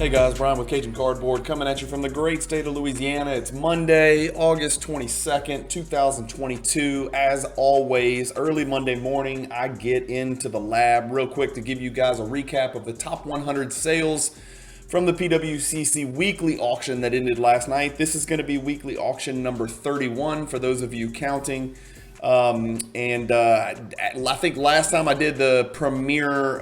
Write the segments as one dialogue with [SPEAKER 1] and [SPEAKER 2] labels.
[SPEAKER 1] Hey guys, Brian with Cajun Cardboard coming at you from the great state of Louisiana. It's Monday, August 22nd, 2022. As always, early Monday morning, I get into the lab real quick to give you guys a recap of the top 100 sales from the PWCC Weekly Auction that ended last night. This is going to be Weekly Auction number 31 for those of you counting. I think last time I did the premier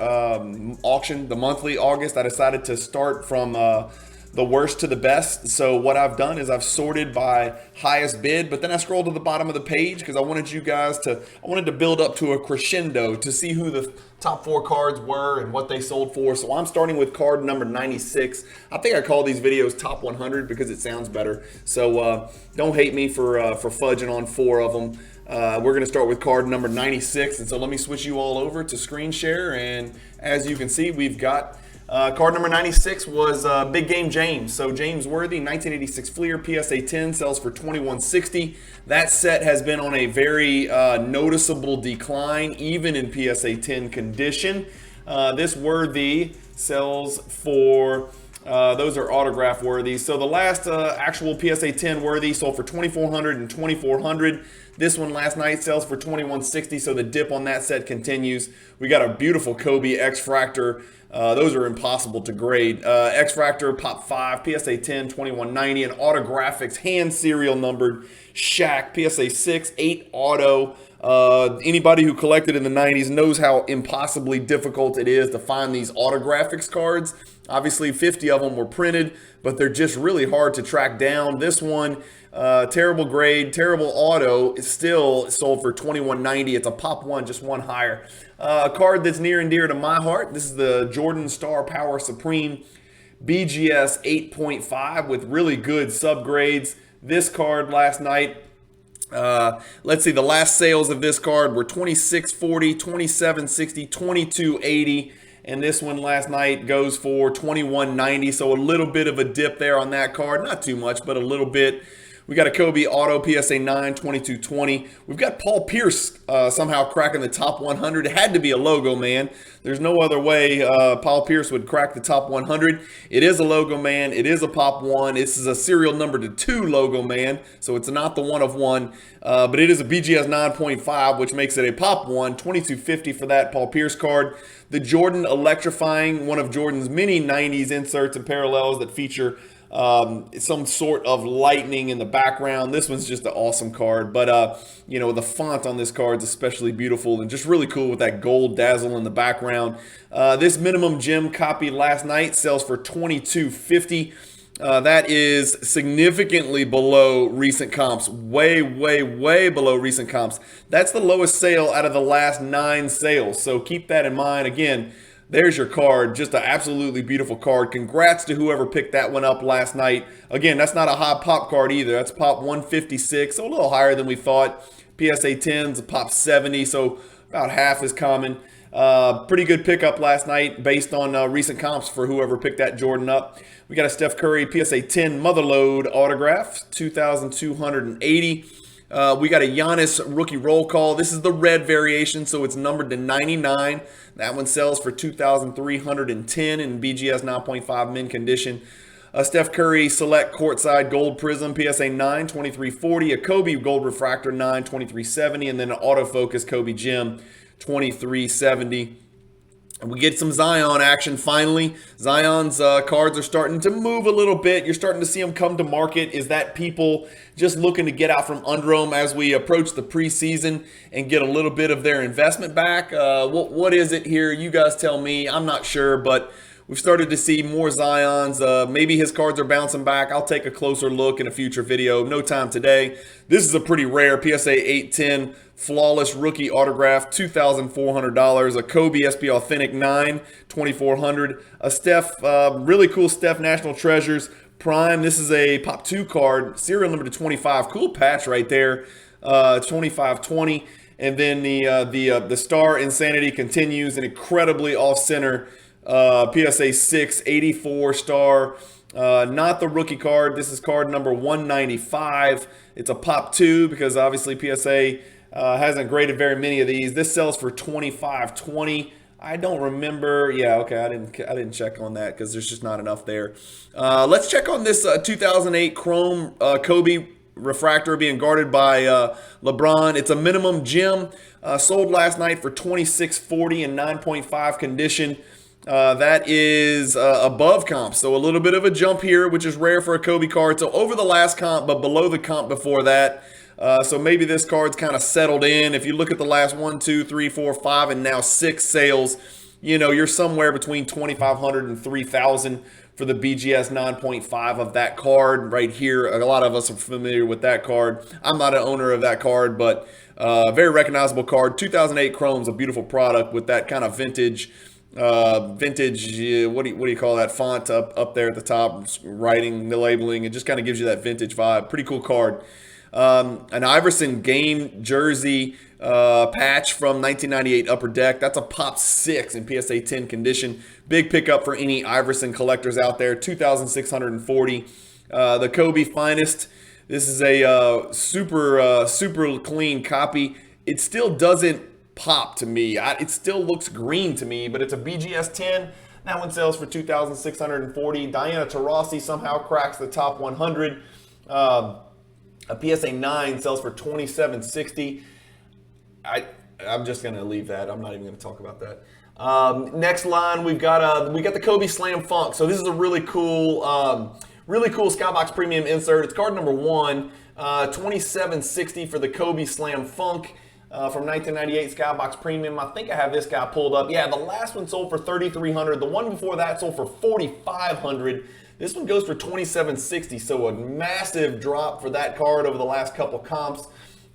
[SPEAKER 1] auction, the monthly August, I decided to start from the worst to the best. So what I've done is I've sorted by highest bid, but then I scrolled to the bottom of the page because I wanted to build up to a crescendo to see who the top 4 cards were and what they sold for. So I'm starting with card number 96. I think I call these videos top 100 because it sounds better. So don't hate me for fudging on 4 of them. We're going to start with card number 96, and so let me switch you all over to screen share, and as you can see, we've got card number 96 was Big Game James. So James Worthy, 1986 Fleer, PSA 10, sells for $21.60. That set has been on a very noticeable decline, even in PSA 10 condition. This Worthy sells for... those are autograph worthy. So the last actual PSA 10 worthy sold for $2,400 and $2,400. This one last night sells for $21.60. So the dip on that set continues. We got a beautiful Kobe X-Fractor. Those are impossible to grade. X-Fractor Pop 5, PSA 10, $21.90. And Autographics hand serial numbered Shaq, PSA 6, 8 auto. Anybody who collected in the 90s knows how impossibly difficult it is to find these Autographics cards. Obviously, 50 of them were printed, but they're just really hard to track down. This one, terrible grade, terrible auto, is still sold for $21.90. It's a Pop 1, just one higher. A card that's near and dear to my heart. This is the Jordan Star Power Supreme BGS 8.5 with really good subgrades. This card last night, let's see, the last sales of this card were $26.40, $27.60, $22.80. And this one last night goes for $21.90. So a little bit of a dip there on that card. Not too much, but a little bit. We got a Kobe Auto PSA 9, $22.20. We've got Paul Pierce somehow cracking the top 100. It had to be a logo man. There's no other way Paul Pierce would crack the top 100. It is a logo man. It is a Pop 1. This is a serial number to 2 logo man, so it's not the 1 of 1. But it is a BGS 9.5, which makes it a Pop 1. $22.50 for that Paul Pierce card. The Jordan Electrifying, one of Jordan's many 90s inserts and parallels that feature some sort of lightning in the background. This one's just an awesome card, but the font on this card is especially beautiful and just really cool with that gold dazzle in the background. This minimum gem copy last night sells for $22.50. That is significantly below recent comps, way below recent comps. That's the lowest sale out of the last 9 sales, so keep that in mind. Again, there's your card, just an absolutely beautiful card. Congrats to whoever picked that one up last night. Again, that's not a high Pop card either. That's Pop 156, so a little higher than we thought. PSA 10's a Pop 70, so about half as common. Pretty good pickup last night based on recent comps for whoever picked that Jordan up. We got a Steph Curry PSA 10 Motherload autograph, $2,280. We got a Giannis rookie roll call. This is the red variation, so it's numbered to 99. That one sells for $2,310 in BGS 9.5 mint condition. A Steph Curry Select Courtside Gold Prism PSA 9, $23.40. A Kobe Gold Refractor 9, $23.70. And then an Autofocus Kobe Gem, $23.70. We get some Zion action finally. Zion's cards are starting to move a little bit. You're starting to see them come to market. Is that people just looking to get out from under them as we approach the preseason and get a little bit of their investment back? What is it here? You guys tell me. I'm not sure, but we've started to see more Zions. Maybe his cards are bouncing back. I'll take a closer look in a future video. No time today. This is a pretty rare PSA 810 Flawless Rookie Autograph, $2,400. A Kobe SP Authentic 9, $2,400. A Steph, really cool Steph National Treasures Prime. This is a Pop 2 card, serial number to 25. Cool patch right there, 2520. And then the Star Insanity continues, an incredibly off-center PSA 6, 84 star. Not the rookie card. This is card number 195. It's a Pop 2 because obviously PSA hasn't graded very many of these. This sells for $25.20. I don't remember. Yeah, okay. I didn't check on that because there's just not enough there. Let's check on this 2008 Chrome Kobe refractor being guarded by LeBron. It's a minimum gem. Sold last night for $26.40 in 9.5 condition. That is above comp, so a little bit of a jump here, which is rare for a Kobe card. So over the last comp, but below the comp before that. So maybe this card's kind of settled in. If you look at the last 1, 2, 3, 4, 5, and now 6 sales, you're somewhere between 2,500 and 3,000 for the BGS 9.5 of that card right here. A lot of us are familiar with that card. I'm not an owner of that card, but very recognizable card. 2008 Chrome's a beautiful product with that kind of vintage, what do you call that font up there at the top, writing, the labeling. It just kind of gives you that vintage vibe. Pretty cool card. An Iverson game jersey patch from 1998 Upper Deck. That's a pop 6 in PSA 10 condition. Big pickup for any Iverson collectors out there. 2,640. The Kobe Finest. This is a super clean copy. It still doesn't pop to me. It still looks green to me, but it's a BGS 10. That one sells for 2,640. Diana Taurasi somehow cracks the top 100. A PSA 9 sells for $27.60. I'm just going to leave that. I'm not even going to talk about that. Next line, we got the Kobe Slam Funk. So this is a really cool Skybox Premium insert. It's card number 1, $27.60 for the Kobe Slam Funk from 1998 Skybox Premium. I think I have this guy pulled up. Yeah, the last one sold for $3,300. The one before that sold for $4,500. This one goes for $27.60, so a massive drop for that card over the last couple comps.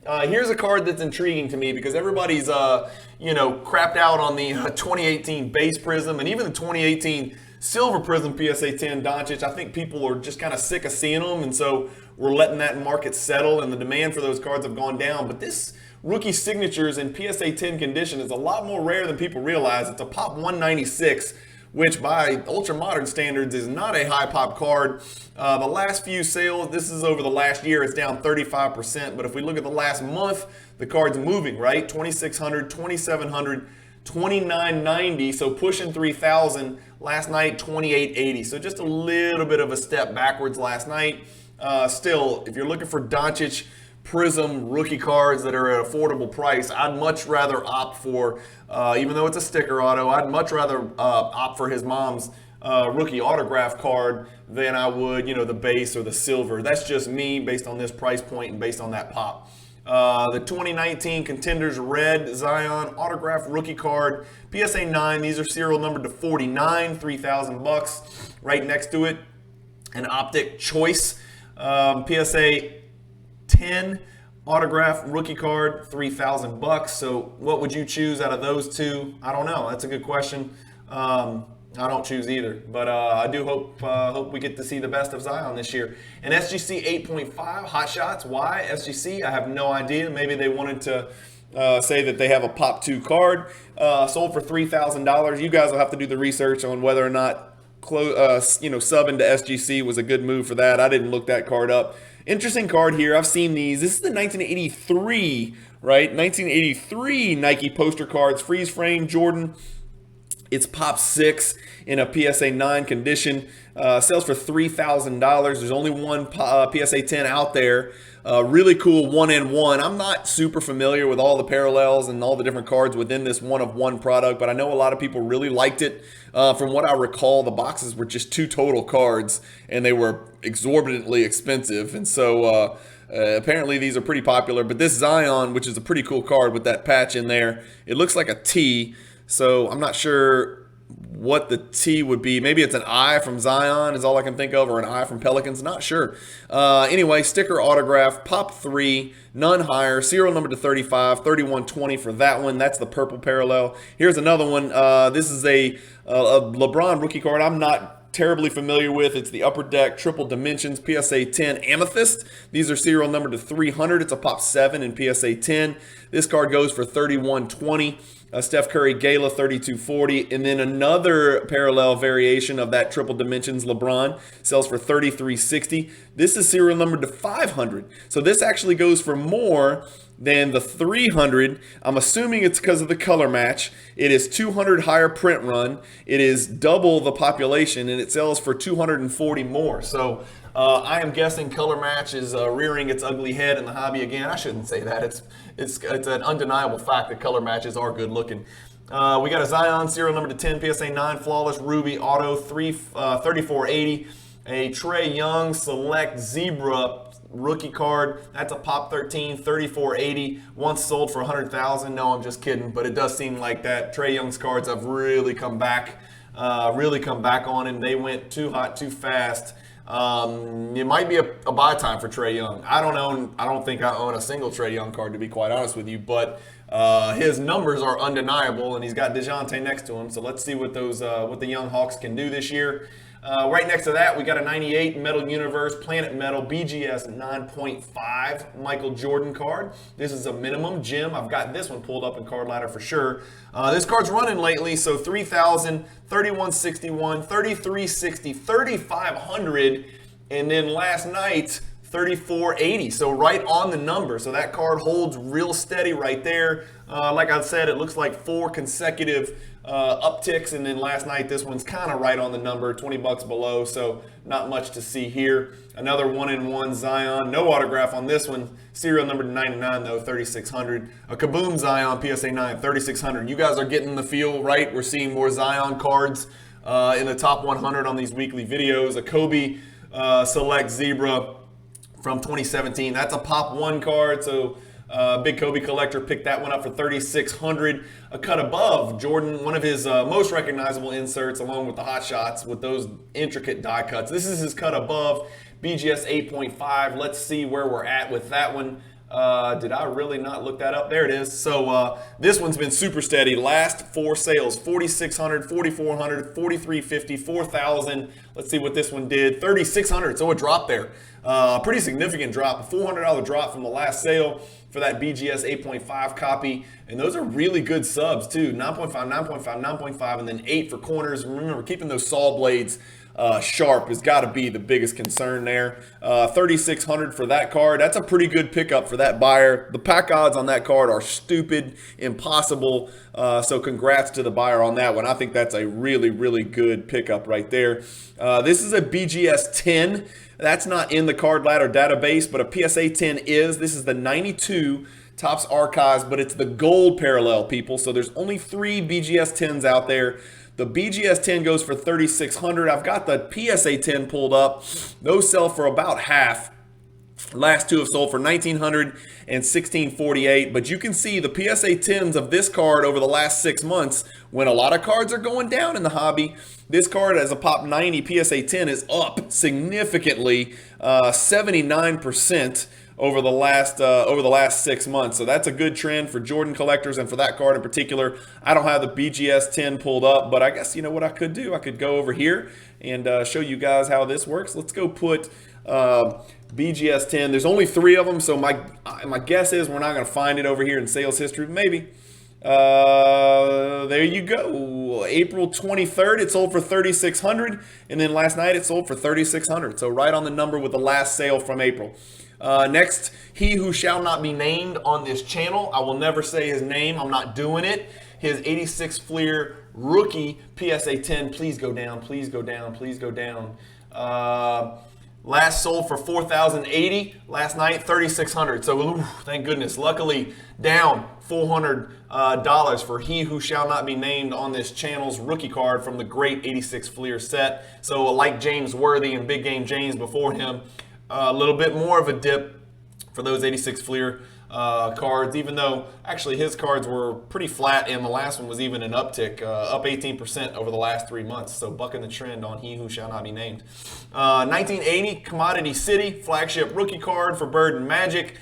[SPEAKER 1] Here's a card that's intriguing to me because everybody's, crapped out on the 2018 base Prism and even the 2018 Silver Prism PSA 10 Doncic. I think people are just kind of sick of seeing them, and so we're letting that market settle, and the demand for those cards have gone down. But this rookie signatures in PSA 10 condition is a lot more rare than people realize. It's a pop 196. Which by ultra modern standards is not a high pop card. The last few sales, this is over the last year, it's down 35%. But if we look at the last month, the card's moving, right? 2,600, 2,700, 2,990, so pushing 3,000. Last night, 2,880. So just a little bit of a step backwards last night. Still, if you're looking for Doncic Prism rookie cards that are at an affordable price, I'd much rather opt for, even though it's a sticker auto, I'd much rather opt for his mom's rookie autograph card than I would, the base or the silver. That's just me based on this price point and based on that pop. The 2019 Contenders Red Zion autograph rookie card, PSA 9. These are serial numbered to 49, $3,000. Right next to it, an Optic Choice PSA 10 autograph rookie card, $3,000. So what would you choose out of those two? I don't know. That's a good question. I don't choose either, but I do hope we get to see the best of Zion this year. And SGC 8.5 Hot Shots. Why SGC? I have no idea. Maybe they wanted to say that they have a Pop 2 card. Sold for $3,000. You guys will have to do the research on whether or not subbing to SGC was a good move for that. I didn't look that card up. Interesting card here. I've seen these. This is the 1983, right? 1983 Nike poster cards, freeze frame Jordan. It's pop 6 in a PSA 9 condition. Sells for $3,000. There's only one PSA 10 out there. Really cool 1-in-1. I'm not super familiar with all the parallels and all the different cards within this one-of-one product, but I know a lot of people really liked it. From what I recall, the boxes were just 2 total cards, and they were exorbitantly expensive. And so apparently these are pretty popular. But this Zion, which is a pretty cool card with that patch in there, it looks like a T. So I'm not sure what the T would be. Maybe it's an I from Zion is all I can think of, or an I from Pelicans. Not sure. Anyway, sticker autograph, pop 3, none higher, serial number to 35, 3120 for that one. That's the purple parallel. Here's another one. This is a LeBron rookie card I'm not terribly familiar with. It's the Upper Deck Triple Dimensions PSA 10 Amethyst. These are serial number to 300. It's a pop 7 in PSA 10. This card goes for $31.20. Steph Curry Gala 3240, and then another parallel variation of that triple dimensions LeBron sells for 3360. This is serial numbered to 500, so this actually goes for more than the 300. I'm assuming it's because of the color match. It is 200 higher print run. It is double the population, and it sells for 240 more. So I am guessing color match is rearing its ugly head in the hobby again. I shouldn't say that. It's an undeniable fact that color matches are good looking. We got a Zion serial number to 10, PSA 9 flawless ruby auto 3480. A Trae Young select zebra rookie card. That's a pop 13 3480. Once sold for 100,000. No, I'm just kidding. But it does seem like that Trae Young's cards have really come back on him. They went too hot, too fast. It might be a buy time for Trae Young. I don't think I own a single Trae Young card, to be quite honest with you, but his numbers are undeniable, and he's got DeJounte next to him. So let's see what the Young Hawks can do this year. Right next to that, we got a 98 Metal Universe Planet Metal BGS 9.5 Michael Jordan card. This is a minimum gem. I've got this one pulled up in Card Ladder for sure. This card's running lately, so 3,000, 3161, 3360, 3,500, and then last night 3480. So right on the number. So that card holds real steady right there. Like I said, it looks like 4 consecutive upticks, and then last night this one's kind of right on the number, 20 bucks below, so not much to see here. Another 1-in-1 Zion, no autograph on this one, serial number 99 though, 3600. A Kaboom Zion PSA 9, 3600. You guys are getting the feel, right? We're seeing more Zion cards in the top 100 on these weekly videos. A Kobe Select Zebra from 2017. That's a pop 1 card, so big Kobe collector picked that one up for 3,600. A cut above Jordan, one of his most recognizable inserts, along with the hot shots with those intricate die cuts. This is his cut above, BGS 8.5. Let's see where we're at with that one. Did I really not look that up? There it is. So this one's been super steady. Last 4 sales, 4,600, 4,400, 4,350, 4,000. Let's see what this one did. 3,600. So a drop there. Pretty significant drop. A $400 drop from the last sale for that BGS 8.5 copy. And those are really good subs too. 9.5, 9.5, 9.5, and then 8 for corners. Remember, keeping those saw blades sharp has got to be the biggest concern there. 3,600 for that card. That's a pretty good pickup for that buyer. The pack odds on that card are stupid, impossible. So congrats to the buyer on that one. I think that's a really, really good pickup right there. This is a BGS 10. That's not in the Card Ladder database, but a PSA 10 is. This is the 92 Topps Archives, but it's the gold parallel, people. So there's only 3 BGS 10s out there. The BGS 10 goes for 3,600. I've got the PSA 10 pulled up. Those sell for about half. Last 2 have sold for 1,900 and 1,648. But you can see the PSA 10s of this card over the last 6 months, when a lot of cards are going down in the hobby, this card as a pop 90 PSA 10 is up significantly, 79% over the last 6 months. So that's a good trend for Jordan collectors, and for that card in particular. I don't have the BGS 10 pulled up, but I guess you know what I could do? I could go over here and show you guys how this works. Let's go put BGS 10. There's only 3 of them, so my guess is we're not going to find it over here in sales history. Maybe. There you go. April 23rd, it sold for 3,600, and then last night it sold for 3,600. So right on the number with the last sale from April. Next, he who shall not be named on this channel. I will never say his name. I'm not doing it. His 86 Fleer rookie PSA 10. Please go down. Please go down. Please go down. Last sold for 4,080. Last night, 3,600. So thank goodness. Luckily, down $400 for he who shall not be named on this channel's rookie card from the great 86 Fleer set. So like James Worthy and Big Game James before him, a little bit more of a dip for those 86 Fleer cards, even though actually his cards were pretty flat, and the last one was even an uptick, up 18% over the last 3 months. So bucking the trend on he who shall not be named. 1980 Commodity City flagship rookie card for Bird and Magic.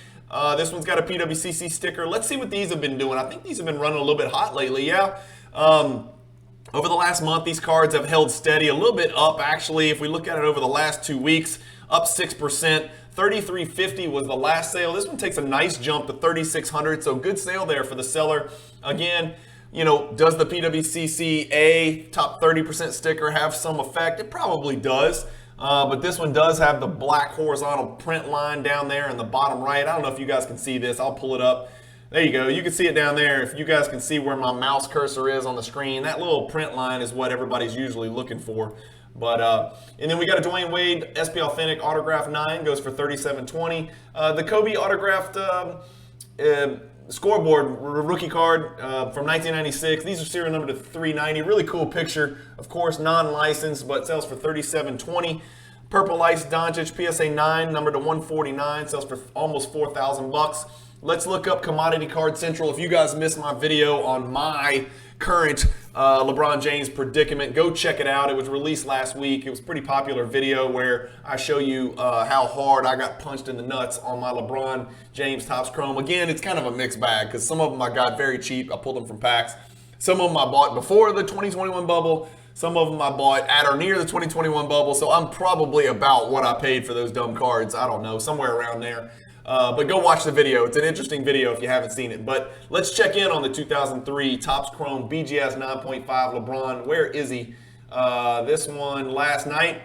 [SPEAKER 1] This one's got a PWCC sticker. Let's see what these have been doing. I think these have been running a little bit hot lately. Yeah. Over the last month, these cards have held steady, a little bit up actually. If we look at it over the last 2 weeks, up 6%. 3,350 was the last sale. This one takes a nice jump to 3,600, so good sale there for the seller. Again, does the PWCC top 30% sticker have some effect? It probably does. But this one does have the black horizontal print line down there in the bottom right. I don't know if you guys can see this. I'll pull it up. There you go. You can see it down there. If you guys can see where my mouse cursor is on the screen, that little print line is what everybody's usually looking for. But and then we got a Dwayne Wade SP Authentic Autograph 9, goes for $37.20. The Kobe autographed scoreboard rookie card from 1996. These are serial number to 390. Really cool picture. Of course, non-licensed, but sells for $37.20. Purple Ice Doncic PSA 9, number to 149, sells for almost $4,000. Let's look up Commodity Card Central. If you guys missed my video on my current LeBron James predicament, go check it out. It was released last week. It was a pretty popular video where I show you how hard I got punched in the nuts on my LeBron James Topps Chrome. Again, it's kind of a mixed bag because some of them I got very cheap. I pulled them from packs. Some of them I bought before the 2021 bubble. Some of them I bought at or near the 2021 bubble. So I'm probably about what I paid for those dumb cards. I don't know, somewhere around there. But go watch the video. It's an interesting video if you haven't seen it. But let's check in on the 2003 Topps Chrome BGS 9.5 LeBron. Where is he? This one last night.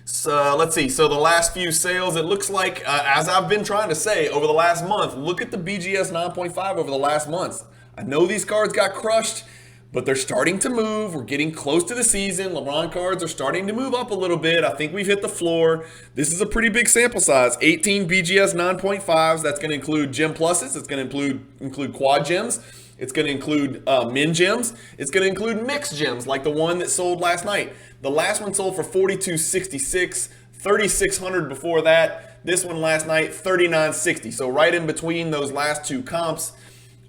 [SPEAKER 1] So let's see. So the last few sales, it looks like, as I've been trying to say over the last month, look at the BGS 9.5 over the last month. I know these cards got crushed, but they're starting to move. We're getting close to the season. LeBron cards are starting to move up a little bit. I think we've hit the floor. This is a pretty big sample size. 18 BGS 9.5s. That's going to include gem pluses. It's going to include quad gems. It's going to include min gems. It's going to include mixed gems like the one that sold last night. The last one sold for $42.66, $3,600 before that. This one last night, $39.60. So right in between those last two comps.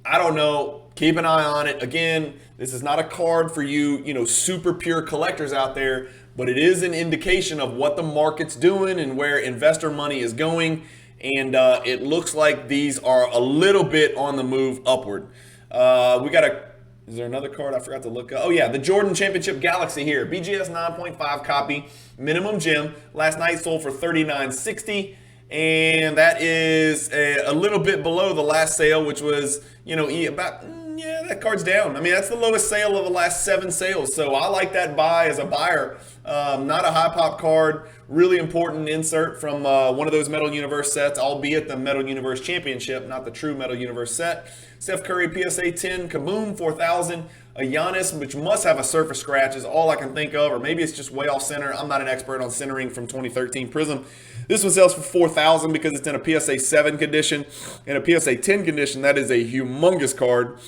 [SPEAKER 1] I don't know. Keep an eye on it. Again, this is not a card for you, super pure collectors out there, but it is an indication of what the market's doing and where investor money is going. And it looks like these are a little bit on the move upward. Is there another card I forgot to look up? Oh yeah, the Jordan Championship Galaxy here. BGS 9.5 copy, minimum gem. Last night sold for $39.60. And that is a little bit below the last sale, which was, that card's down. I mean, that's the lowest sale of the last 7 sales. So I like that buy as a buyer. Not a high pop card. Really important insert from one of those Metal Universe sets, albeit the Metal Universe Championship, not the true Metal Universe set. Steph Curry PSA 10, Kaboom 4000. A Giannis, which must have a surface scratch, is all I can think of, or maybe it's just way off center. I'm not an expert on centering from 2013 Prism. This one sells for $4,000 because it's in a PSA 7 condition. In a PSA 10 condition, that is a humongous card.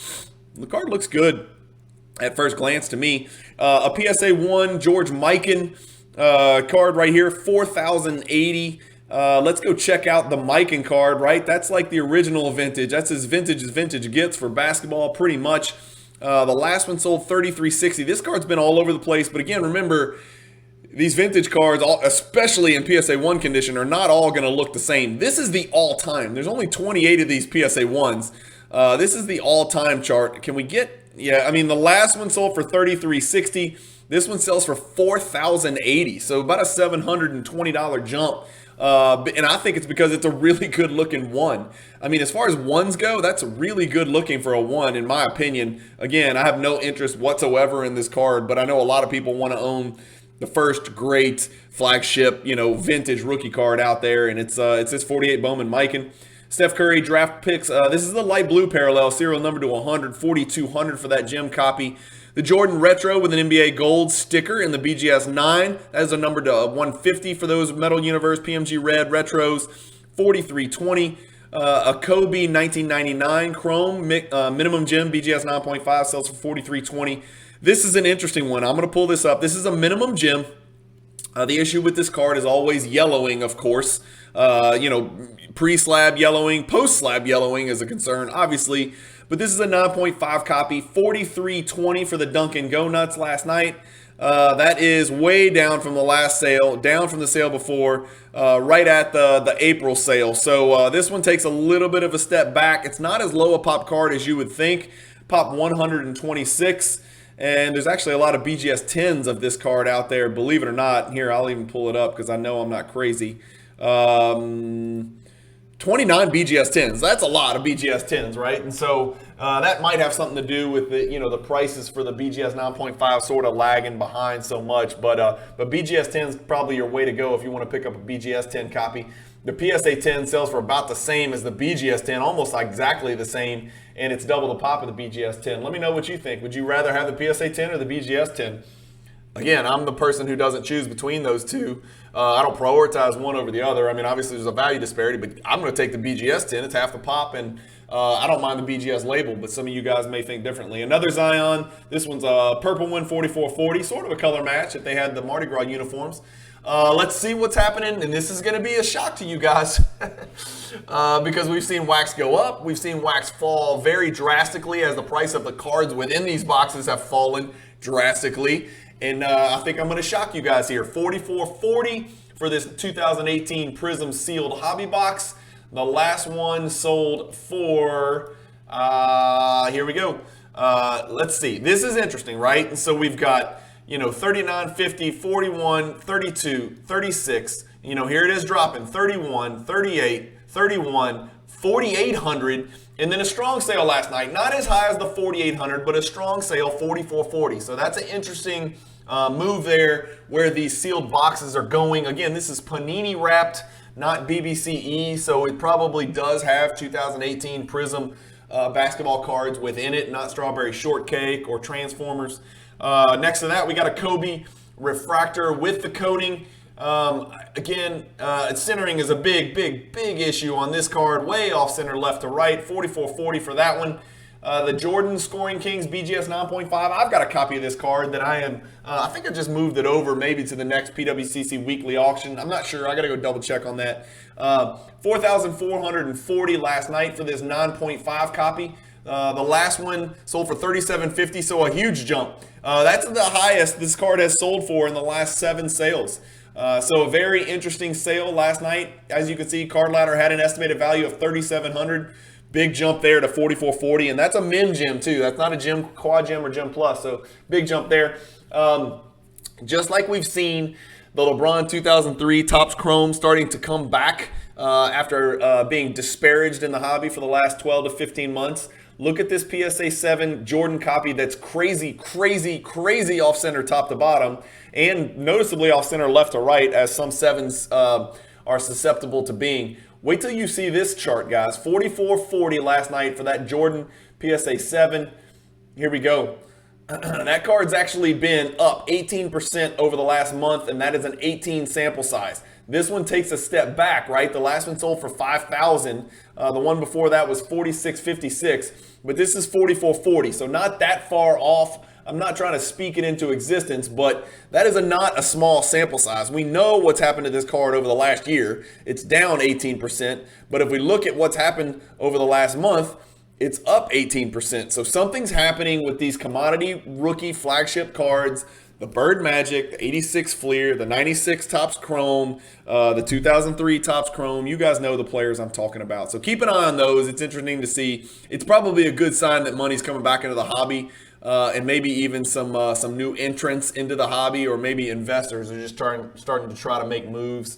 [SPEAKER 1] The card looks good at first glance to me. A PSA 1 George Mikan card right here, $4,080. Let's go check out the Mikan card, right? That's like the original vintage. That's as vintage as vintage gets for basketball, pretty much. The last one sold $33.60. This card's been all over the place, but again, remember, these vintage cards, especially in PSA 1 condition, are not all going to look the same. This is the all-time. There's only 28 of these PSA 1s. This is the all-time chart. Can we get... Yeah, I mean, the last one sold for $33.60. This one sells for $4,080, so about a $720 jump. And I think it's because it's a really good looking one. I mean, as far as ones go, that's really good looking for a one, in my opinion. Again, I have no interest whatsoever in this card, but I know a lot of people want to own the first great flagship, vintage rookie card out there, and it's this 48 Bowman Mikan. Steph Curry draft picks. This is the light blue parallel, serial number to 100, 4,200 for that gem copy. The Jordan Retro with an NBA Gold sticker in the BGS 9. That is a number to 150 for those Metal Universe PMG Red Retros, 43.20. A Kobe 1999 Chrome minimum gem BGS 9.5 sells for 43.20. This is an interesting one. I'm going to pull this up. This is a minimum gem. The issue with this card is always yellowing, of course. Pre-slab yellowing, post-slab yellowing is a concern, obviously. But this is a 9.5 copy, 43.20 for the Dunkin' Go Nuts last night. That is way down from the last sale, down from the sale before, right at the April sale. So this one takes a little bit of a step back. It's not as low a pop card as you would think. Pop 126. And there's actually a lot of BGS 10s of this card out there, believe it or not. Here, I'll even pull it up because I know I'm not crazy. 29 BGS 10s. That's a lot of BGS 10s, right? And so that might have something to do with the prices for the BGS 9.5 sort of lagging behind so much. But BGS 10 is probably your way to go if you want to pick up a BGS 10 copy. The PSA 10 sells for about the same as the BGS 10, almost exactly the same, and it's double the pop of the BGS 10. Let me know what you think. Would you rather have the PSA 10 or the BGS 10? Again, I'm the person who doesn't choose between those two. I don't prioritize one over the other. I mean, obviously there's a value disparity, but I'm going to take the BGS 10. It's half the pop, and I don't mind the BGS label, but some of you guys may think differently. Another Zion. This one's a purple one, 4440, sort of a color match if they had the Mardi Gras uniforms. Let's see what's happening, and this is going to be a shock to you guys because we've seen wax go up. We've seen wax fall very drastically as the price of the cards within these boxes have fallen drastically. And I think I'm going to shock you guys here. $44.40 for this 2018 Prism sealed hobby box. The last one sold for, here we go. Let's see. This is interesting, right? And so we've got, 39, 50, 41, 32, 36. Here it is dropping. 31, 38, 31, 4,800. And then a strong sale last night. Not as high as the 4,800, but a strong sale, 44.40. So that's an interesting move there where these sealed boxes are going. Again, this is Panini wrapped, not BBCE, so it probably does have 2018 Prism basketball cards within it, not Strawberry Shortcake or Transformers. Next to that, we got a Kobe refractor with the coating. Again, centering is a big issue on this card. Way off center left to right. 44.40 for that one. The Jordan Scoring Kings BGS 9.5. I've got a copy of this card that I think I just moved it over maybe to the next PWCC Weekly Auction. I'm not sure. I got to go double check on that. 4,440 last night for this 9.5 copy. The last one sold for $37.50, so a huge jump. That's the highest this card has sold for in the last 7 sales. So a very interesting sale last night. As you can see, Card Ladder had an estimated value of $3,700. Big jump there to $44.40, and that's a min gem too. That's not a gem, quad gem, or gem plus. So big jump there. Just like we've seen the LeBron 2003 Topps Chrome starting to come back after being disparaged in the hobby for the last 12 to 15 months. Look at this PSA 7 Jordan copy that's crazy off center top to bottom, and noticeably off center left to right, as some 7s are susceptible to being. Wait till you see this chart, guys. 44.40 last night for that Jordan PSA 7. Here we go. That card's actually been up 18% over the last month, and that is an 18 sample size. This one takes a step back, right? The last one sold for $5,000. The one before that was $46.56, but this is $44.40, so not that far off. I'm not trying to speak it into existence, but that is not a small sample size. We know what's happened to this card over the last year. It's down 18%, but if we look at what's happened over the last month, it's up 18%. So something's happening with these commodity rookie flagship cards. The Bird Magic, the 86 Fleer, the 96 Topps Chrome, the 2003 Topps Chrome. You guys know the players I'm talking about. So keep an eye on those. It's interesting to see. It's probably a good sign that money's coming back into the hobby, and maybe even some new entrants into the hobby, or maybe investors are just starting to try to make moves,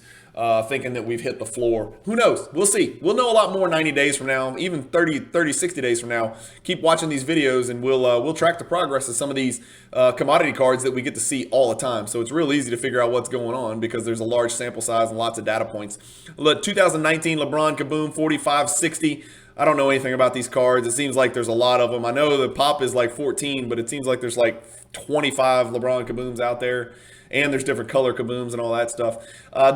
[SPEAKER 1] thinking that we've hit the floor. Who knows? We'll see. We'll know a lot more 90 days from now, even 30, 60 days from now. Keep watching these videos, and we'll track the progress of some of these commodity cards that we get to see all the time. So it's real easy to figure out what's going on because there's a large sample size and lots of data points. Look, 2019 LeBron Kaboom 4560. I don't know anything about these cards. It seems like there's a lot of them. I know the pop is like 14, but it seems like there's like 25 LeBron Kabooms out there. And there's different color kabooms and all that stuff.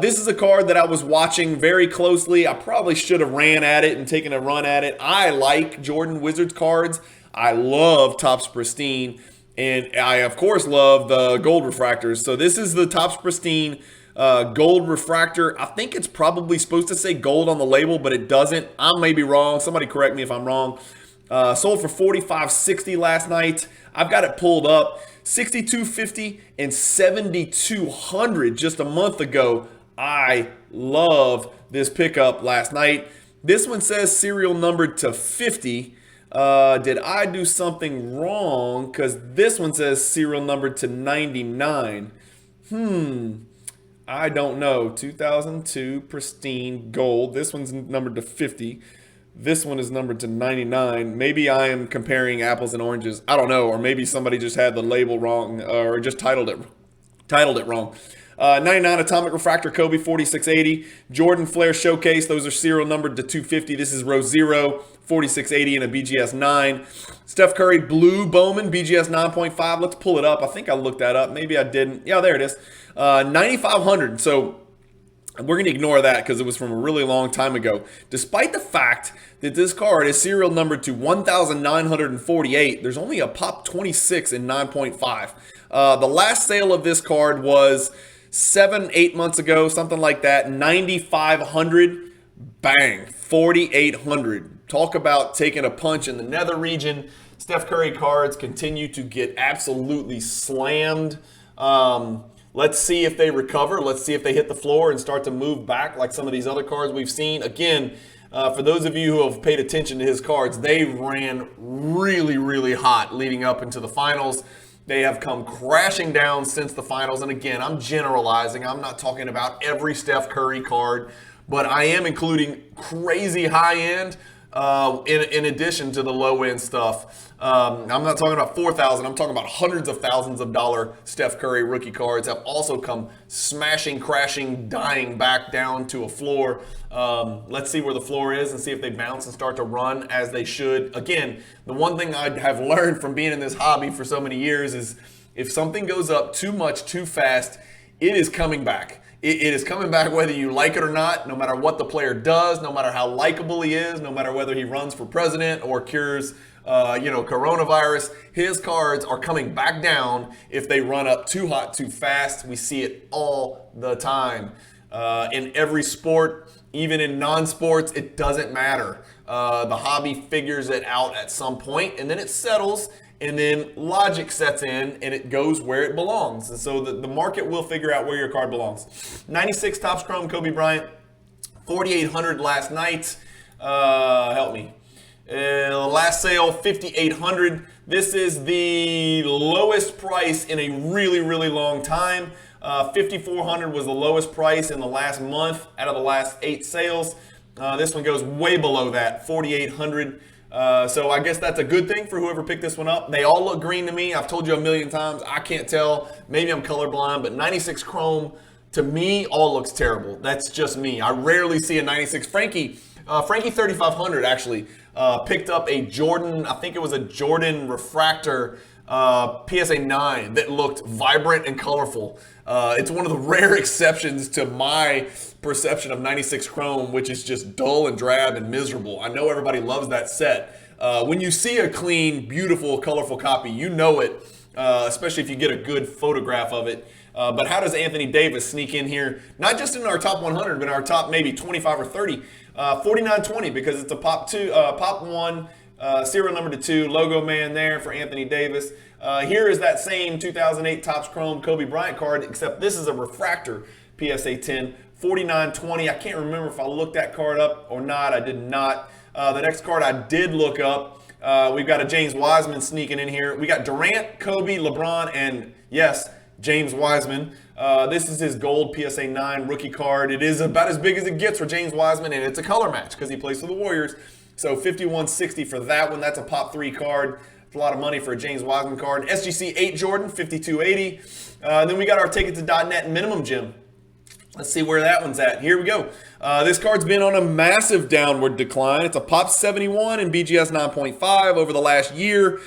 [SPEAKER 1] This is a card that I was watching very closely. I probably should have ran at it and taken a run at it. I like Jordan Wizards cards. I love Topps Pristine. And I, of course, love the gold refractors. So this is the Topps Pristine gold refractor. I think it's probably supposed to say gold on the label, but it doesn't. I may be wrong. Somebody correct me if I'm wrong. Sold for $45.60 last night. I've got it pulled up. $62.50 and $7,200 just a month ago. I love this pickup last night. This one says serial numbered to 50. Did I do something wrong? Because this one says serial numbered to 99. I don't know. 2002 pristine gold. This one's numbered to 50. This one is numbered to 99. Maybe I am comparing apples and oranges. I don't know. Or maybe somebody just had the label wrong or just titled it wrong. 99 Atomic Refractor Kobe 4680. Jordan Flair Showcase. Those are serial numbered to 250. This is row 0, 4680 and a BGS 9. Steph Curry Blue Bowman BGS 9.5. Let's pull it up. I think I looked that up. Maybe I didn't. Yeah, there it is. 9,500. So we're going to ignore that because it was from a really long time ago. Despite the fact that this card is serial numbered to 1,948, there's only a pop 26 in 9.5. The last sale of this card was 7-8 months ago, something like that. 9,500, bang, 4,800. Talk about taking a punch in the nether region. Steph Curry cards continue to get absolutely slammed. Let's see if they recover. Let's see if they hit the floor and start to move back like some of these other cards we've seen. Again, for those of you who have paid attention to his cards, they ran really, really hot leading up into the finals. They have come crashing down since the finals. And again, I'm generalizing. I'm not talking about every Steph Curry card, but I am including crazy high-end in addition to the low-end stuff. I'm not talking about 4,000. I'm talking about hundreds of thousands of dollar Steph Curry rookie cards have also come smashing, crashing, dying back down to a floor. Let's see where the floor is and see if they bounce and start to run as they should. Again, the one thing I have learned from being in this hobby for so many years is if something goes up too much, too fast, it is coming back. It is coming back whether you like it or not, no matter what the player does, no matter how likable he is, no matter whether he runs for president or cures coronavirus. His cards are coming back down if they run up too hot, too fast. We see it all the time. In every sport, even in non-sports, it doesn't matter. The hobby figures it out at some point, and then it settles, and then logic sets in, and it goes where it belongs. And so the market will figure out where your card belongs. 96 Topps Chrome Kobe Bryant, 4,800 last night. Help me. Last sale, 5,800. This is the lowest price in a really, really long time. 5,400 was the lowest price in the last month out of the last 8 sales. This one goes way below that, 4,800. So I guess that's a good thing for whoever picked this one up. They all look green to me. I've told you a million times. I can't tell. Maybe I'm colorblind, but 96 Chrome to me all looks terrible. That's just me. I rarely see a 96. Frankie 3,500 actually picked up a Jordan, I think it was a Jordan Refractor PSA 9 that looked vibrant and colorful. It's one of the rare exceptions to my perception of 96 Chrome, which is just dull and drab and miserable. I know everybody loves that set. When you see a clean, beautiful, colorful copy, you know it, especially if you get a good photograph of it. But how does Anthony Davis sneak in here? Not just in our top 100, but in our top maybe 25 or 30. 4920 because it's a pop 1, serial number to 2, logo man there for Anthony Davis. Here is that same 2008 Topps Chrome Kobe Bryant card, except this is a refractor PSA 10, 4920. I can't remember if I looked that card up or not. I did not. The next card I did look up. We've got a James Wiseman sneaking in here. We got Durant, Kobe, LeBron, and yes, James Wiseman. This is his gold PSA 9 rookie card. It is about as big as it gets for James Wiseman, and it's a color match because he plays for the Warriors. So 5160 for that one. That's a pop 3 card. It's a lot of money for a James Wiseman card. SGC 8 Jordan, 5280. Then we got our Take It to .net minimum gem. Let's see where that one's at. Here we go. This card's been on a massive downward decline. It's a pop 71 in BGS 9.5 over the last year.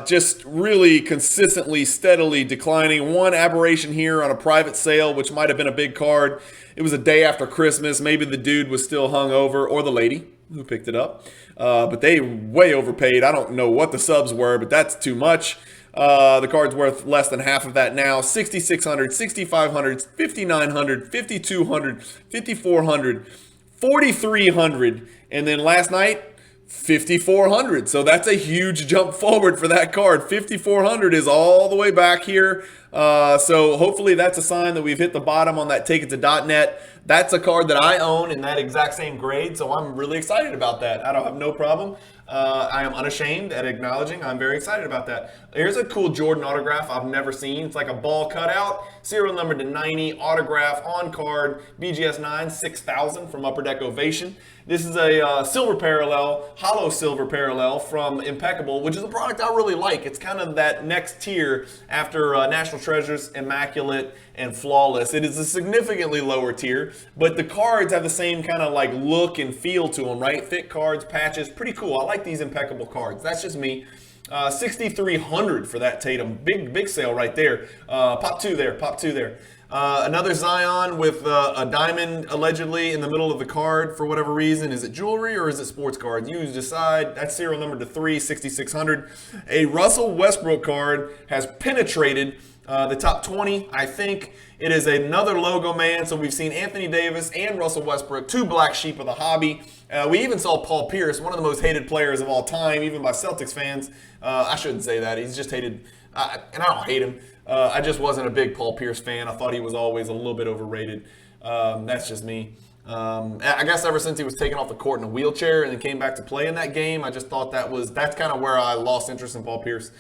[SPEAKER 1] Just really consistently, steadily declining. One aberration here on a private sale, which might have been a big card. It was a day after Christmas. Maybe the dude was still hungover, or the lady who picked it up. But they way overpaid. I don't know what the subs were, but that's too much. The card's worth less than half of that now. 6,600, 6,500, 5,900, 5,200, 5,400, 4,300, and then last night, 5,400. So that's a huge jump forward for that card. 5,400 is all the way back here. So hopefully that's a sign that we've hit the bottom on that Take It to .net. That's a card that I own in that exact same grade, so I'm really excited about that. I don't have no problem. I am unashamed at acknowledging I'm very excited about that. Here's a cool Jordan autograph I've never seen. It's like a ball cutout, serial number to 90, autograph on card, BGS 9, 6000 from Upper Deck Ovation. This is a silver parallel, hollow silver parallel from Impeccable, which is a product I really like. It's kind of that next tier after National Treasures, Immaculate, and Flawless. It is a significantly lower tier, but the cards have the same kind of like look and feel to them, right? Thick cards, patches, pretty cool. I like these Impeccable cards. That's just me. 6,300 for that Tatum. Big sale right there. Pop two there. Another Zion with a diamond allegedly in the middle of the card for whatever reason. Is it jewelry or is it sports cards? You decide. That's serial number to 3, 6,600. A Russell Westbrook card has penetrated the top 20. I think it is another logo man. So we've seen Anthony Davis and Russell Westbrook, two black sheep of the hobby. We even saw Paul Pierce, one of the most hated players of all time, even by Celtics fans. I shouldn't say that. He's just hated, and I don't hate him. I just wasn't a big Paul Pierce fan. I thought he was always a little bit overrated. That's just me. I guess ever since he was taken off the court in a wheelchair and then came back to play in that game, I just thought that's kind of where I lost interest in Paul Pierce.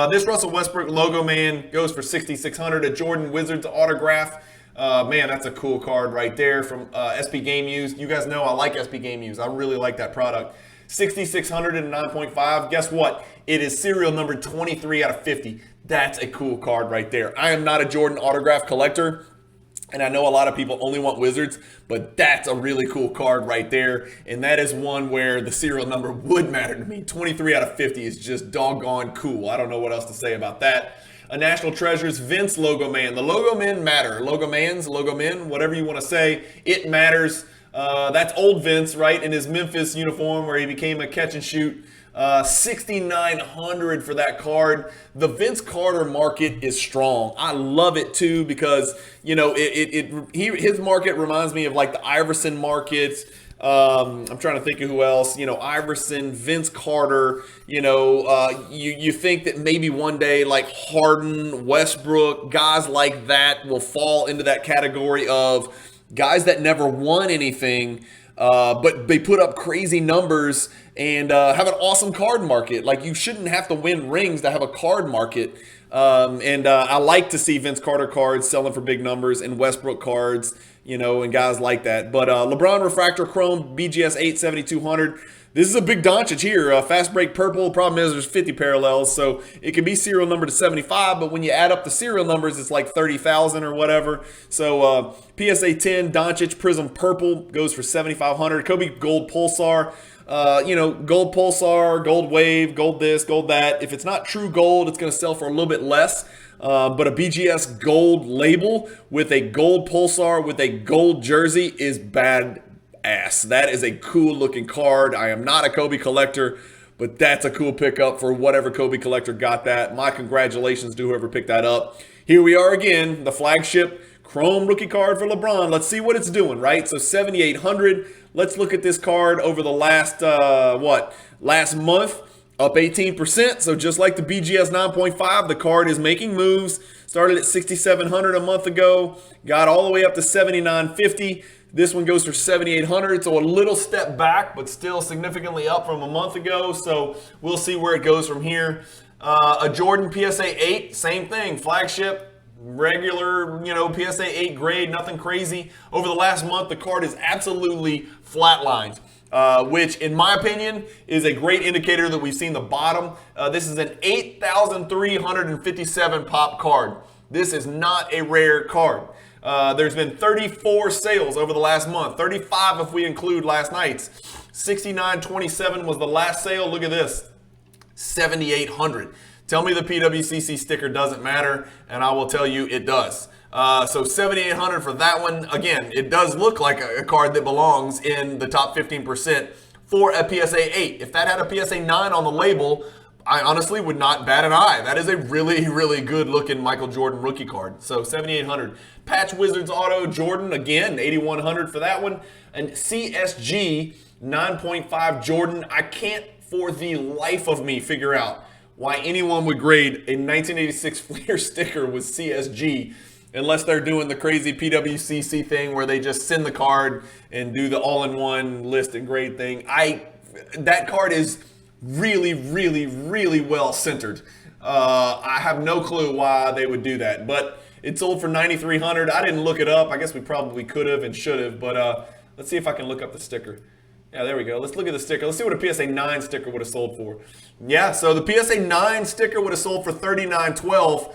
[SPEAKER 1] This Russell Westbrook logo man goes for 6,600. A Jordan Wizards autograph. Man, that's a cool card right there from SP Game Used. You guys know I like SP Game Used. I really like that product. 6,600 and 9.5. Guess what? It is serial number 23 out of 50. That's a cool card right there. I am not a Jordan autograph collector, and I know a lot of people only want Wizards, but that's a really cool card right there, and that is one where the serial number would matter to me. 23 out of 50 is just doggone cool. I don't know what else to say about that. A National Treasures Vince logo man. The logo men matter. Logo mans, logo men, whatever you want to say, it matters. That's old Vince, right, in his Memphis uniform where he became a catch and shoot. 6,900 for that card. The Vince Carter market is strong. I love it too because, you know, his market reminds me of like the Iverson market. I'm trying to think of who else, you know, Iverson, Vince Carter, you know, you think that maybe one day like Harden, Westbrook, guys like that will fall into that category of guys that never won anything, but they put up crazy numbers and have an awesome card market. Like, you shouldn't have to win rings to have a card market. I like to see Vince Carter cards selling for big numbers and Westbrook cards, you know, and guys like that. But LeBron Refractor Chrome, BGS 8, 7,200. This is a big Doncic here. Fast break purple. Problem is there's 50 parallels, so it can be serial number to 75, but when you add up the serial numbers, it's like 30,000 or whatever. So PSA 10 Doncic Prism Purple goes for 7,500. Kobe Gold Pulsar. You know, gold Pulsar, gold Wave, gold this, gold that. If it's not true gold, it's going to sell for a little bit less. But a BGS gold label with a gold Pulsar with a gold jersey is bad ass. That is a cool looking card. I am not a Kobe collector, but that's a cool pickup for whatever Kobe collector got that. My congratulations to whoever picked that up. Here we are again, the flagship Chrome rookie card for LeBron. Let's see what it's doing, right? So 7,800. Let's look at this card over the last, last month. Up 18%. So just like the BGS 9.5, the card is making moves. Started at 6,700 a month ago. Got all the way up to 7,950. This one goes for 7,800. So a little step back, but still significantly up from a month ago. So we'll see where it goes from here. A Jordan PSA 8, same thing. Flagship, regular, you know, PSA 8 grade, nothing crazy. Over the last month, the card is absolutely flatlined. Which, in my opinion, is a great indicator that we've seen the bottom. This is an 8,357 pop card. This is not a rare card. There's been 34 sales over the last month, 35 if we include last night's. 69.27 was the last sale. Look at this, 7,800. Tell me the PWCC sticker doesn't matter, and I will tell you it does. So 7,800 for that one. Again, it does look like a card that belongs in the top 15% for a PSA 8. If that had a PSA 9 on the label, I honestly would not bat an eye. That is a really, really good looking Michael Jordan rookie card. So 7,800. Patch Wizards Auto Jordan, again, 8,100 for that one. And CSG 9.5 Jordan. I can't for the life of me figure out why anyone would grade a 1986 Fleer sticker with CSG unless they're doing the crazy PWCC thing where they just send the card and do the all-in-one list and grade thing. That card is really, really, really well centered. I have no clue why they would do that, but it sold for $9,300. I didn't look it up. I guess we probably could have and should have, but let's see if I can look up the sticker. Yeah, there we go. Let's look at the sticker. Let's see what a PSA 9 sticker would have sold for. Yeah, so the PSA 9 sticker would have sold for $39.12.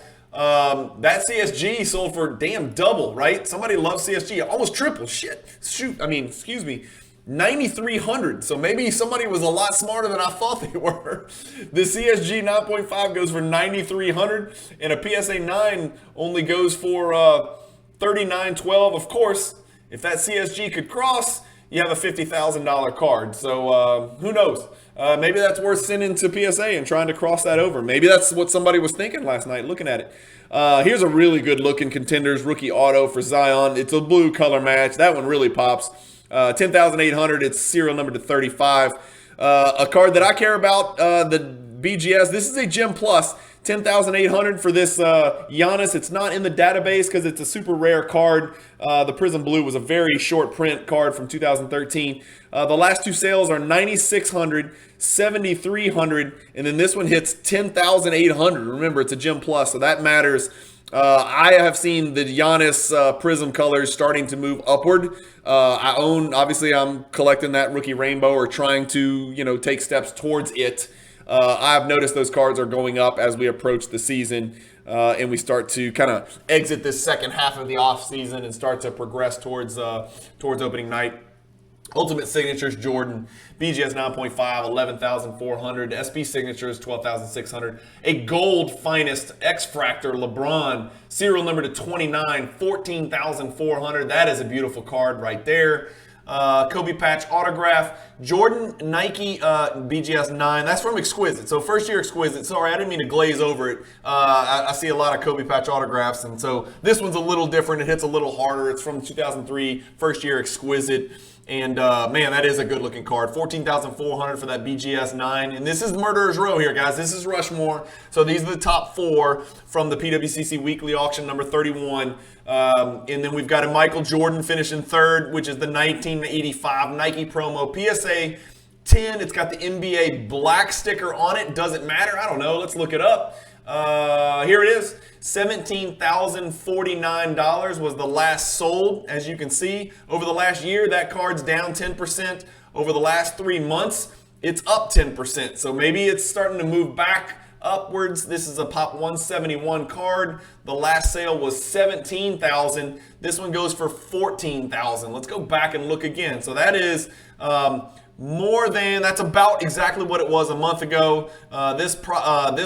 [SPEAKER 1] That CSG sold for damn double, right? Somebody loves CSG. Almost triple. Shit. Shoot. I mean, excuse me. $9,300. So maybe somebody was a lot smarter than I thought they were. The CSG 9.5 goes for $9,300, and a PSA 9 only goes for $39.12. Of course, if that CSG could cross, you have a $50,000 card. So who knows? Maybe that's worth sending to PSA and trying to cross that over. Maybe that's what somebody was thinking last night looking at it. Here's a really good looking Contenders rookie auto for Zion. It's a blue color match. That one really pops. 10,800. It's serial number to 35. A card that I care about, the BGS. This is a Gem Plus. 10,800 for this Giannis. It's not in the database because it's a super rare card. The Prism Blue was a very short print card from 2013. The last two sales are 9,600, 7,300, and then this one hits 10,800. Remember, it's a Gem Plus, so that matters. I have seen the Giannis Prism colors starting to move upward. Obviously, I'm collecting that rookie rainbow or trying to, take steps towards it. I've noticed those cards are going up as we approach the season and we start to kind of exit this second half of the off season and start to progress towards opening night. Ultimate Signatures Jordan, BGS 9.5, 11,400. SB Signatures 12,600. A Gold Finest X-Fractor LeBron, serial number to 29, 14,400. That is a beautiful card right there. Kobe Patch Autograph, Jordan Nike BGS 9. That's from Exquisite. So first year Exquisite. Sorry, I didn't mean to glaze over it. I see a lot of Kobe Patch autographs, and so this one's a little different. It hits a little harder. It's from 2003, first year Exquisite. And man, that is a good looking card. 14,400 for that BGS 9. And this is Murderer's Row here, guys. This is Rushmore. So these are the top four from the PWCC Weekly Auction, number 31. And then we've got a Michael Jordan finishing third, which is the 1985 Nike promo PSA 10. It's got the NBA black sticker on it. Does it matter? I don't know. Let's look it up. Here it is. $17,049 was the last sold. As you can see, over the last year, that card's down 10%. Over the last 3 months, it's up 10%. So maybe it's starting to move back upwards. This is a Pop 171 card. The last sale was $17,000. This one goes for $14,000. Let's go back and look again. So that is that's about exactly what it was a month ago. This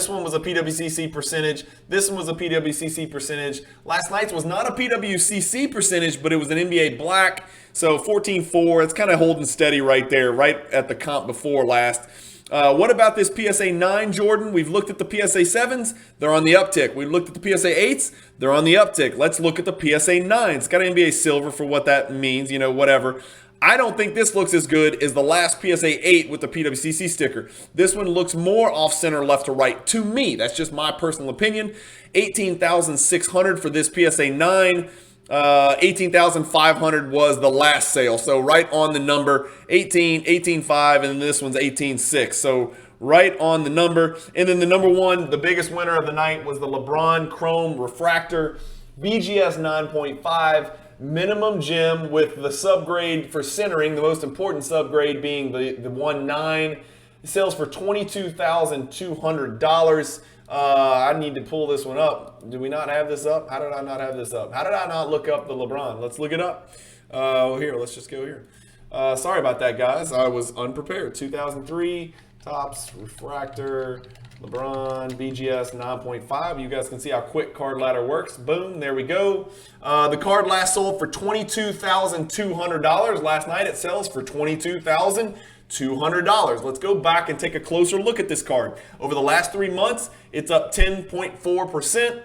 [SPEAKER 1] one was a PWCC percentage. This one was a PWCC percentage. Last night's was not a PWCC percentage, but it was an NBA black. So 14.4. It's kind of holding steady right there, right at the comp before last. What about this PSA 9 Jordan? We've looked at the PSA 7s. They're on the uptick. We've looked at the PSA 8s. They're on the uptick. Let's look at the PSA 9s. It's got NBA silver for what that means, whatever. I don't think this looks as good as the last PSA 8 with the PWCC sticker. This one looks more off-center left to right to me. That's just my personal opinion. 18,600 for this PSA 9. 18,500 was the last sale. So right on the number, 18.5, and then this one's 18.6. So right on the number. And then the number one, the biggest winner of the night was the LeBron Chrome Refractor, BGS 9.5. Minimum gem with the subgrade for centering, the most important subgrade being the 1.9. It sells for $22,200. I need to pull this one up. Do we not have this up? How did I not have this up? How did I not look up the LeBron? Let's look it up. Here, let's just go here. Sorry about that, guys. I was unprepared. 2003, Topps, Refractor, LeBron, BGS 9.5. You guys can see how quick Card Ladder works. Boom, there we go. The card last sold for $22,200. Last night it sells for $22,200. Let's go back and take a closer look at this card. Over the last 3 months, it's up 10.4%.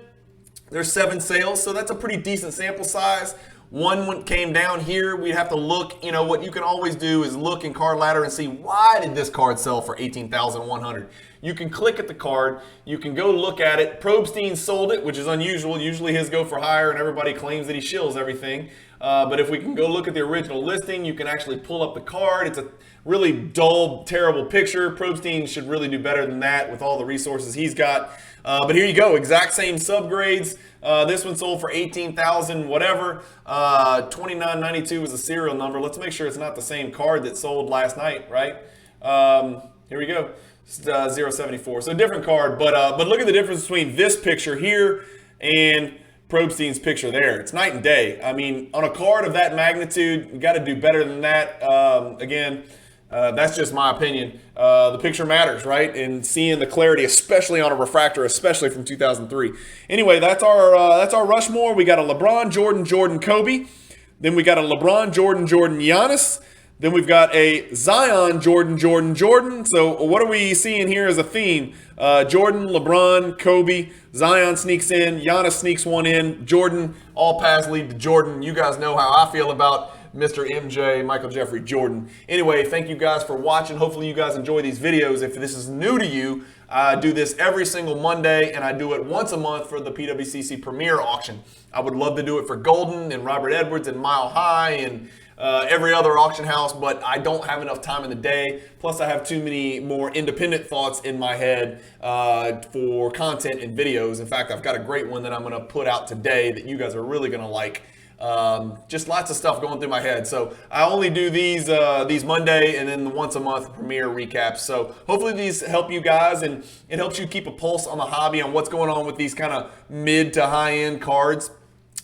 [SPEAKER 1] There's 7 sales, so that's a pretty decent sample size. one came down here, we'd have to look. You know, what you can always do is look in Card Ladder and see, why did this card sell for $18,100? You can click at the card. You can go look at it. Probstein sold it, which is unusual. Usually his go for higher, and everybody claims that he shills everything. But if we can go look at the original listing, you can actually pull up the card. It's a really dull, terrible picture. Probstein should really do better than that with all the resources he's got. But here you go, exact same subgrades. This one sold for $18,000 whatever. 2992 was the serial number. Let's make sure it's not the same card that sold last night, right? Here we go. 074. So different card, but look at the difference between this picture here and Probstein's picture there. It's night and day. I mean, on a card of that magnitude, you got to do better than that. Again, that's just my opinion. The picture matters, right? And seeing the clarity, especially on a refractor, especially from 2003. Anyway, that's our Rushmore. We got a LeBron, Jordan, Kobe. Then we got a LeBron, Jordan, Giannis. Then we've got a Zion, Jordan. So what are we seeing here as a theme? Jordan, LeBron, Kobe, Zion sneaks in, Giannis sneaks one in, Jordan, all paths lead to Jordan. You guys know how I feel about Mr. MJ, Michael Jeffrey Jordan. Anyway, thank you guys for watching. Hopefully you guys enjoy these videos. If this is new to you, I do this every single Monday, and I do it once a month for the PWCC Premier Auction. I would love to do it for Golden and Robert Edwards and Mile High and every other auction house, but I don't have enough time in the day. Plus, I have too many more independent thoughts in my head for content and videos. In fact, I've got a great one that I'm going to put out today that you guys are really going to like. Just lots of stuff going through my head. So I only do these Monday and then the once a month premiere recaps. So hopefully these help you guys, and it helps you keep a pulse on the hobby, on what's going on with these kind of mid to high end cards.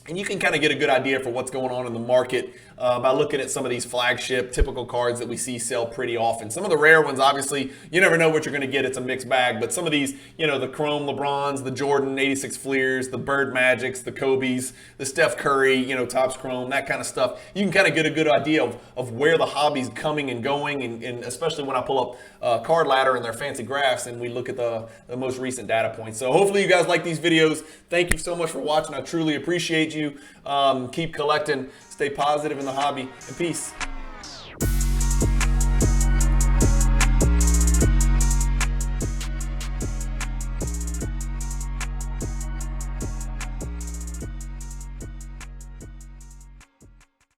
[SPEAKER 1] And you can kind of get a good idea for what's going on in the market by looking at some of these flagship typical cards that we see sell pretty often. Some of the rare ones, obviously, you never know what you're going to get. It's a mixed bag. But some of these, you know, the Chrome LeBrons, the Jordan 86 Fleers, the Bird Magics, the Kobe's, the Steph Curry, you know, Topps Chrome, that kind of stuff. You can kind of get a good idea of where the hobby's coming and going, and especially when I pull up Card Ladder and their fancy graphs and we look at the most recent data points. So hopefully you guys like these videos. Thank you so much for watching. I truly appreciate you. Keep collecting. Stay positive in the hobby, and peace.